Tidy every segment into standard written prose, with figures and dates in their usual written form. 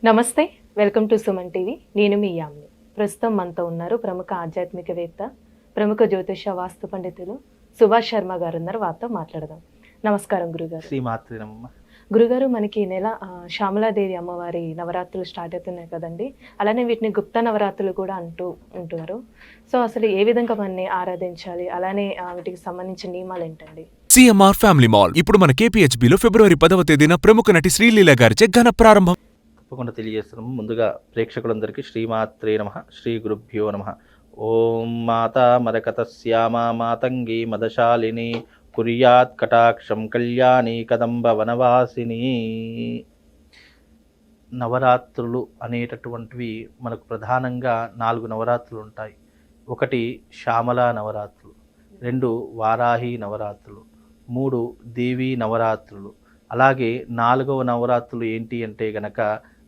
నమస్తే. Welcome to Suman TV. నేను మీ యామిని. ప్రస్తుతం మనతో ఉన్నారు ప్రముఖ ఆధ్యాత్మికవేత్త, ప్రముఖ జ్యోతిష వాస్తు పండితులు సుభాష్ శర్మ గారు ఉన్నారు. వారితో మాట్లాడదాం. నమస్కారం గురుగారు. శ్రీమాత్రే నమః. గురుగారు, మనకి ఈ నెల శ్యామలాదేవి అమ్మవారి నవరాత్రులు స్టార్ట్ అవుతున్నాయి కదండి. అలానే వీటిని గుప్త నవరాత్రులు కూడా ఉంటున్నారు. సో అసలు ఏ విధంగా మనని ఆరాధించాలి, అలానే వీటికి సంబంధించిన నియమాలు ఏంటండి? సిఎంఆర్ ఫ్యామిలీ మాల్ ఇప్పుడు మన కేపీహెచ్బిలో ఫిబ్రవరి 10వ తేదీన ప్రముఖ నటి శ్రీలీల గారిచే ఘన ప్రారంభం. తప్పకుండా తెలియజేస్తున్నాము. ముందుగా ప్రేక్షకులందరికీ శ్రీమాత్రే నమః, శ్రీ గురుభ్యో నమః. ఓం మాతా మరకతశ్యామ మాతంగి మదశాలిని కుర్యాత్ కటాక్షం కళ్యాణి కదంబ వనవాసిని. నవరాత్రులు అనేటటువంటివి మనకు ప్రధానంగా 4 నవరాత్రులు ఉంటాయి. ఒకటి శ్యామలా నవరాత్రులు, 2 వారాహి నవరాత్రులు, 3 దేవీ నవరాత్రులు, అలాగే 4వ నవరాత్రులు ఏంటి అంటే గనక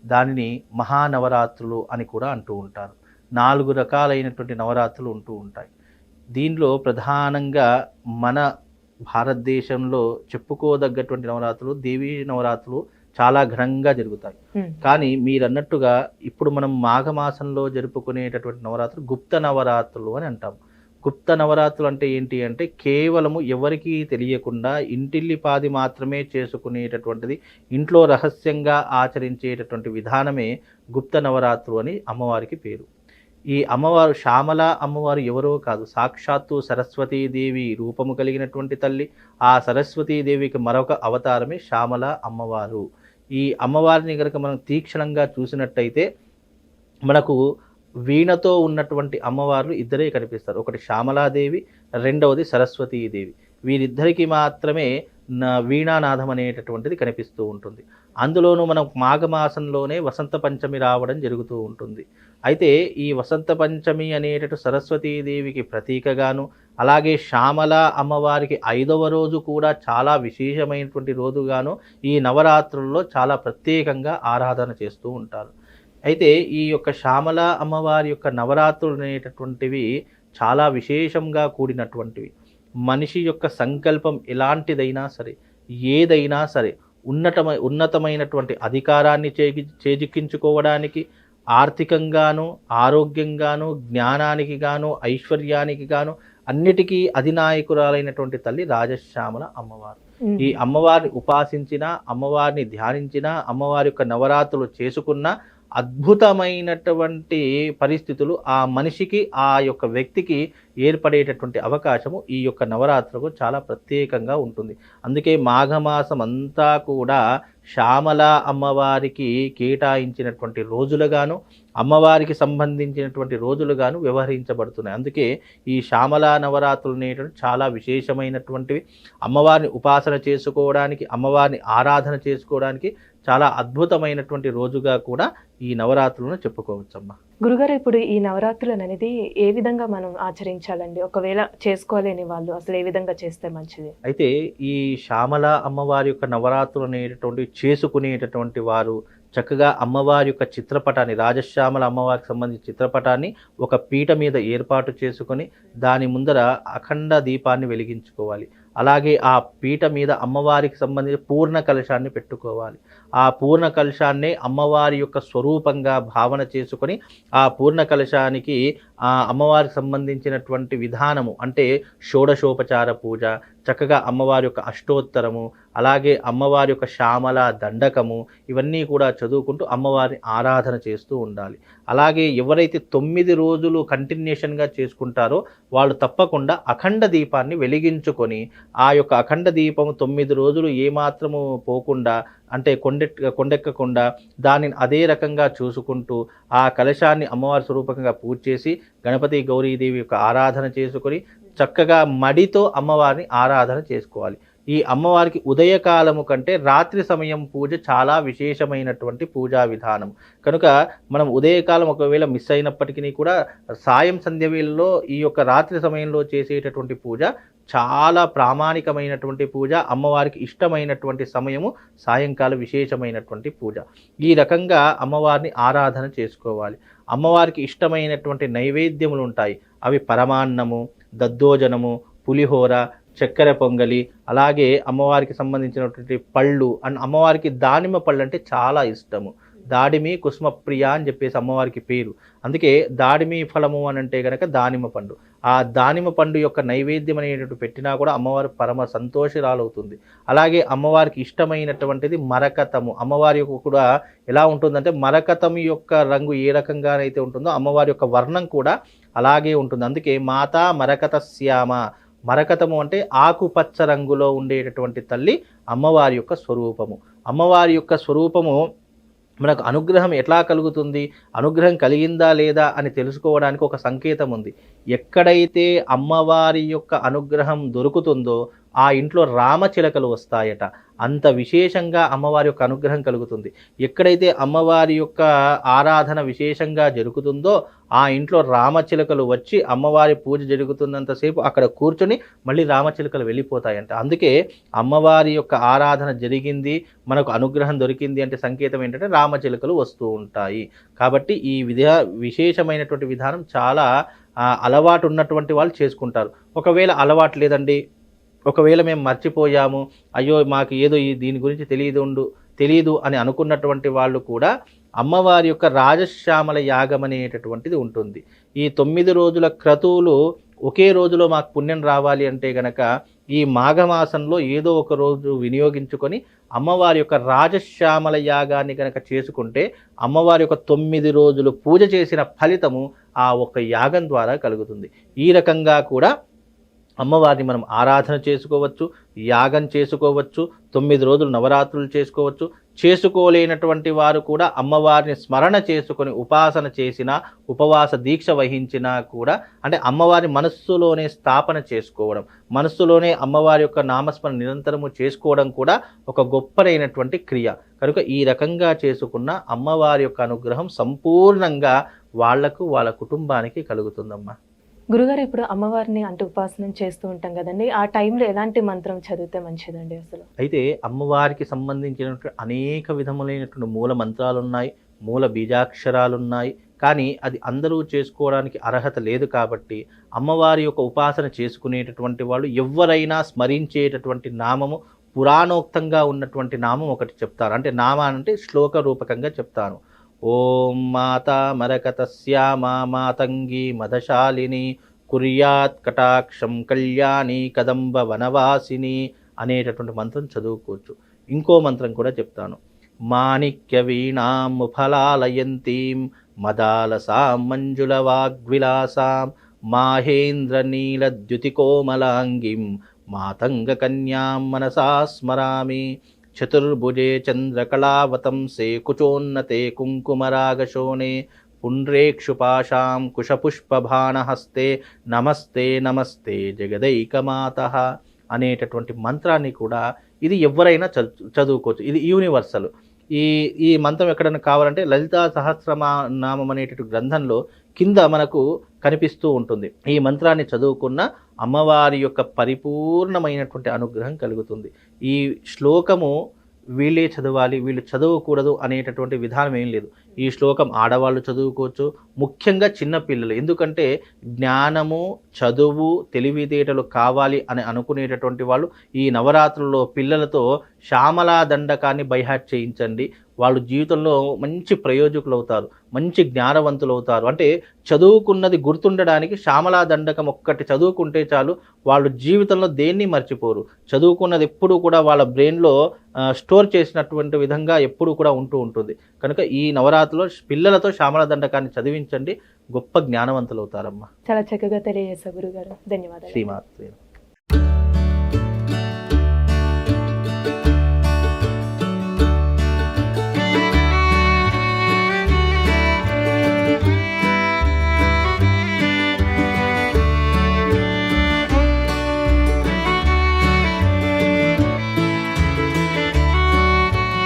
దానిని మహానవరాత్రులు అని కూడా అంటూ ఉంటారు. 4 రకాలైనటువంటి నవరాత్రులు ఉంటూ ఉంటాయి. దీనిలో ప్రధానంగా మన భారతదేశంలో చెప్పుకోదగ్గటువంటి నవరాత్రులు దేవీ నవరాత్రులు చాలా ఘనంగా జరుగుతాయి. కానీ మీరన్నట్టుగా ఇప్పుడు మనం మాఘమాసంలో జరుపుకునేటటువంటి నవరాత్రులు గుప్త నవరాత్రులు అని అంటాం. గుప్త నవరాత్రులు అంటే ఏంటి అంటే కేవలము ఎవరికీ తెలియకుండా ఇంటిల్లిపాది మాత్రమే చేసుకునేటటువంటిది, ఇంట్లో రహస్యంగా ఆచరించేటటువంటి విధానమే గుప్త నవరాత్రులు అని అమ్మవారికి పేరు. ఈ అమ్మవారు శ్యామల అమ్మవారు ఎవరో కాదు, సాక్షాత్తు సరస్వతీదేవి రూపము కలిగినటువంటి తల్లి. ఆ సరస్వతీదేవికి మరొక అవతారమే శ్యామల అమ్మవారు. ఈ అమ్మవారిని కనుక మనం తీక్షణంగా చూసినట్టయితే మనకు వీణతో ఉన్నటువంటి అమ్మవార్లు ఇద్దరే కనిపిస్తారు. ఒకటి శ్యామలాదేవి, రెండవది సరస్వతీదేవి. వీరిద్దరికి మాత్రమే వీణానాదం అనేటటువంటిది కనిపిస్తూ ఉంటుంది. అందులోనూ మనం మాఘమాసంలోనే వసంత పంచమి రావడం జరుగుతూ ఉంటుంది. అయితే ఈ వసంత పంచమి అనేటటు సరస్వతీదేవికి ప్రతీకగాను, అలాగే శ్యామల అమ్మవారికి 5వ రోజు కూడా చాలా విశేషమైనటువంటి రోజుగాను ఈ నవరాత్రుల్లో చాలా ప్రత్యేకంగా ఆరాధన చేస్తూ ఉంటారు. అయితే ఈ యొక్క శ్యామల అమ్మవారి యొక్క నవరాత్రులు అనేటటువంటివి చాలా విశేషంగా కూడినటువంటివి. మనిషి యొక్క సంకల్పం ఎలాంటిదైనా సరే, ఏదైనా సరే ఉన్నతమైనటువంటి అధికారాన్ని చేజిక్కించుకోవడానికి, ఆర్థికంగాను, ఆరోగ్యంగాను, జ్ఞానానికి గాను, ఐశ్వర్యానికి గాను అన్నిటికీ అధినాయకురాలైనటువంటి తల్లి రాజశ్యామల అమ్మవారు. ఈ అమ్మవారిని ఉపాసించిన, అమ్మవారిని ధ్యానించిన, అమ్మవారి యొక్క నవరాత్రులు చేసుకున్న అద్భుతమైనటువంటి పరిస్థితులు ఆ మనిషికి, ఆ యొక్క వ్యక్తికి ఏర్పడేటటువంటి అవకాశము ఈ యొక్క నవరాత్రులకు చాలా ప్రత్యేకంగా ఉంటుంది. అందుకే మాఘమాసం అంతా కూడా శ్యామల అమ్మవారికి కేటాయించినటువంటి రోజులుగాను, అమ్మవారికి సంబంధించినటువంటి రోజులుగాను వ్యవహరించబడుతున్నాయి. అందుకే ఈ శ్యామల నవరాత్రులు అనేటువంటి చాలా విశేషమైనటువంటివి. అమ్మవారిని ఉపాసన చేసుకోవడానికి, అమ్మవారిని ఆరాధన చేసుకోవడానికి చాలా అద్భుతమైనటువంటి రోజుగా కూడా ఈ నవరాత్రులను చెప్పుకోవచ్చమ్మా. గురుగారు, ఇప్పుడు ఈ నవరాత్రులు అనేది ఏ విధంగా మనం ఆచరించాలండి? ఒకవేళ చేసుకోలేని వాళ్ళు అసలు ఏ విధంగా చేస్తే మంచిది? అయితే ఈ శ్యామల అమ్మవారి యొక్క నవరాత్రులు అనేటటువంటి చేసుకునేటటువంటి వారు చక్కగా అమ్మవారి యొక్క చిత్రపటాన్ని, రాజశ్యామల అమ్మవారికి సంబంధించిన చిత్రపటాన్ని ఒక పీట మీద ఏర్పాటు చేసుకొని దాని ముందర అఖండ దీపాన్ని వెలిగించుకోవాలి. అలాగే ఆ పీట మీద అమ్మవారికి సంబంధించిన పూర్ణ కలశాన్ని పెట్టుకోవాలి. ఆ పూర్ణ కలశాన్నే అమ్మవారి యొక్క స్వరూపంగా భావన చేసుకొని ఆ పూర్ణ కలశానికి ఆ అమ్మవారికి సంబంధించినటువంటి విధానము అంటే షోడశోపచార పూజ, చక్కగా అమ్మవారి యొక్క అష్టోత్తరము, అలాగే అమ్మవారి యొక్క శ్యామల దండకము, ఇవన్నీ కూడా చదువుకుంటూ అమ్మవారిని ఆరాధన చేస్తూ ఉండాలి. అలాగే ఎవరైతే 9 రోజులు కంటిన్యూషన్గా చేసుకుంటారో వాళ్ళు తప్పకుండా అఖండ దీపాన్ని వెలిగించుకొని ఆ యొక్క అఖండ దీపము 9 రోజులు ఏమాత్రము పోకుండా, అంటే కొండెక్కకుండా దానిని అదే రకంగా చూసుకుంటూ ఆ కలశాన్ని అమ్మవారి స్వరూపకంగా పూజ చేసి గణపతి గౌరీదేవి యొక్క ఆరాధన చేసుకొని చక్కగా మడితో అమ్మవారిని ఆరాధన చేసుకోవాలి. ఈ అమ్మవారికి ఉదయకాలము కంటే రాత్రి సమయం పూజ చాలా విశేషమైనటువంటి పూజా విధానం కనుక మనం ఉదయకాలం ఒకవేళ మిస్ అయినప్పటికీ కూడా సాయం సంధ్య వేళలో ఈ యొక్క రాత్రి సమయంలో చేసేటటువంటి పూజ చాలా ప్రామాణికమైనటువంటి పూజ. అమ్మవారికి ఇష్టమైనటువంటి సమయము సాయంకాలం విశేషమైనటువంటి పూజ. ఈ రకంగా అమ్మవారిని ఆరాధన చేసుకోవాలి. అమ్మవారికి ఇష్టమైనటువంటి నైవేద్యములు ఉంటాయి. అవి పరమాన్నము, దద్దోజనము, పులిహోర, చక్కెర పొంగలి, అలాగే అమ్మవారికి సంబంధించినటువంటి పళ్ళు. అండ్ అమ్మవారికి దానిమ్మ పళ్ళు అంటే చాలా ఇష్టము. దాడిమి కుసుమప్రియ అని చెప్పేసి అమ్మవారికి పేరు. అందుకే దాడిమి ఫలము అని అంటే కనుక దానిమ్మ పండు. ఆ దానిమ్మ పండు యొక్క నైవేద్యం అనేటువంటి పెట్టినా కూడా అమ్మవారు పరమ సంతోషరాలవుతుంది. అలాగే అమ్మవారికి ఇష్టమైనటువంటిది మరకతము. అమ్మవారి యొక్క కూడా ఎలా ఉంటుందంటే మరకతం యొక్క రంగు ఏ రకంగానైతే ఉంటుందో అమ్మవారి యొక్క వర్ణం కూడా అలాగే ఉంటుంది. అందుకే మాతా మరకత శ్యామ. మరకతము అంటే ఆకుపచ్చ రంగులో ఉండేటటువంటి తల్లి అమ్మవారి యొక్క స్వరూపము. అమ్మవారి యొక్క స్వరూపము మనకు అనుగ్రహం ఎట్లా కలుగుతుంది, అనుగ్రహం కలిగిందా లేదా అని తెలుసుకోవడానికి ఒక సంకేతం ఉంది. ఎక్కడైతే అమ్మవారి యొక్క అనుగ్రహం దొరుకుతుందో ఆ ఇంట్లో రామచిలకలు వస్తాయట. అంత విశేషంగా అమ్మవారి యొక్క అనుగ్రహం కలుగుతుంది. ఎక్కడైతే అమ్మవారి యొక్క ఆరాధన విశేషంగా జరుగుతుందో ఆ ఇంట్లో రామచిలకలు వచ్చి అమ్మవారి పూజ జరుగుతున్నంతసేపు అక్కడ కూర్చొని మళ్ళీ రామచిలకలు వెళ్ళిపోతాయంట. అందుకే అమ్మవారి యొక్క ఆరాధన జరిగింది, మనకు అనుగ్రహం దొరికింది అంటే సంకేతం ఏంటంటే రామచిలకలు వస్తూ ఉంటాయి. కాబట్టి ఈ విశేషమైనటువంటి విధానం చాలా అలవాటు ఉన్నటువంటి వాళ్ళు చేసుకుంటారు. ఒకవేళ అలవాటు లేదండి, ఒకవేళ మేము మర్చిపోయాము, అయ్యో మాకు ఏదో దీని గురించి తెలియదు అని అనుకున్నటువంటి వాళ్ళు కూడా అమ్మవారి యొక్క రాజశ్యామల యాగం అనేటటువంటిది ఉంటుంది. ఈ 9 రోజుల క్రతువులు ఒకే రోజులో మాకు పుణ్యం రావాలి అంటే గనక ఈ మాఘమాసంలో ఏదో ఒక రోజు వినియోగించుకొని అమ్మవారి యొక్క రాజశ్యామల యాగాన్ని కనుక చేసుకుంటే అమ్మవారి యొక్క 9 రోజులు పూజ చేసిన ఫలితము ఆ ఒక్క యాగం ద్వారా కలుగుతుంది. ఈ రకంగా కూడా అమ్మవారిని మనం ఆరాధన చేసుకోవచ్చు, యాగం చేసుకోవచ్చు, 9 రోజులు నవరాత్రులు చేసుకోవచ్చు. చేసుకోలేనటువంటి వారు కూడా అమ్మవారిని స్మరణ చేసుకొని ఉపాసన చేసినా, ఉపవాస దీక్ష వహించినా కూడా, అంటే అమ్మవారి మనస్సులోనే స్థాపన చేసుకోవడం, మనస్సులోనే అమ్మవారి యొక్క నామస్మరణ నిరంతరము చేసుకోవడం కూడా ఒక గొప్పదైనటువంటి క్రియ. కనుక ఈ రకంగా చేసుకున్న అమ్మవారి యొక్క అనుగ్రహం సంపూర్ణంగా వాళ్లకు వాళ్ళ కుటుంబానికి కలుగుతుందమ్మా. గురుగారు, ఇప్పుడు అమ్మవారిని అంటే ఉపాసన చేస్తూ ఉంటాం కదండి, ఆ టైంలో ఎలాంటి మంత్రం చదివితే మంచిదండి అసలు? అయితే అమ్మవారికి సంబంధించినటువంటి అనేక విధములైనటువంటి మూల మంత్రాలు ఉన్నాయి, మూల బీజాక్షరాలు ఉన్నాయి. కానీ అది అందరూ చేసుకోవడానికి అర్హత లేదు. కాబట్టి అమ్మవారి యొక్క ఉపాసన చేసుకునేటటువంటి వాళ్ళు ఎవరైనా స్మరించేటటువంటి నామము, పురాణోక్తంగా ఉన్నటువంటి నామం ఒకటి చెప్తారు. అంటే నామానంటే శ్లోక రూపకంగా చెప్తాను. ఓం మాతా మరకతస్యామా మాతంగి మదశాలిని కుర్యాత్ కటాక్షం కళ్యాణి కదంబ వనవాసిని అనేటటువంటి మంత్రం చదువుకోవచ్చు. ఇంకో మంత్రం కూడా చెప్తాను. మాణిక్య వీణాం ఫలాలయంతీం మదాలసాం మంజుల వాగ్విలాసాం మాహేంద్ర నీలద్యుతికోమలాంగిం మాతంగ కన్యాం మనసా స్మరామి చతుర్భుజే చంద్రకళావతంసే కుచోన్నతే కుంకుమరాగశోణే పుండ్రేక్షుపాశాం కుశపుష్పభానహస్తే నమస్తే నమస్తే జగదైకమాతః అనేటటువంటి మంత్రాన్ని కూడా ఇది ఎవరైనా చదువుకోవచ్చు. ఇది యూనివర్సల్. ఈ మంత్రం ఎక్కడైనా కావాలంటే లలితా సహస్రనామం అనేటటువంటి గ్రంథంలో కింద మనకు కనిపిస్తూ ఉంటుంది. ఈ మంత్రాన్ని చదువుకున్న అమ్మవారి యొక్క పరిపూర్ణమైనటువంటి అనుగ్రహం కలుగుతుంది. ఈ శ్లోకము వీళ్ళే చదవాలి, వీళ్ళు చదవకూడదు అనేటటువంటి విధానం ఏం లేదు. ఈ శ్లోకం ఆడవాళ్ళు చదువుకోవచ్చు, ముఖ్యంగా చిన్నపిల్లలు. ఎందుకంటే జ్ఞానము, చదువు, తెలివితేటలు కావాలి అని అనుకునేటటువంటి వాళ్ళు ఈ నవరాత్రుల్లో పిల్లలతో శ్యామలా దండకాన్ని బైహాట్ చేయించండి. వాళ్ళు జీవితంలో మంచి ప్రయోజకులు అవుతారు, మంచి జ్ఞానవంతులు అవుతారు. అంటే చదువుకున్నది గుర్తుండడానికి శ్యామలా దండకం ఒక్కటి చదువుకుంటే చాలు, వాళ్ళు జీవితంలో దేన్ని మర్చిపోరు. చదువుకున్నది ఎప్పుడూ కూడా వాళ్ళ బ్రెయిన్లో స్టోర్ చేసినటువంటి విధంగా ఎప్పుడూ కూడా ఉంటూ ఉంటుంది. కనుక ఈ నవరాత్రిలో పిల్లలతో శ్యామలా దండకాన్ని చదివించండి, గొప్ప జ్ఞానవంతులు అవుతారమ్మా. చాలా చక్కగా తెలియజేశారు గురుగారు, ధన్యవాదాలు. శ్రీమాత్రే.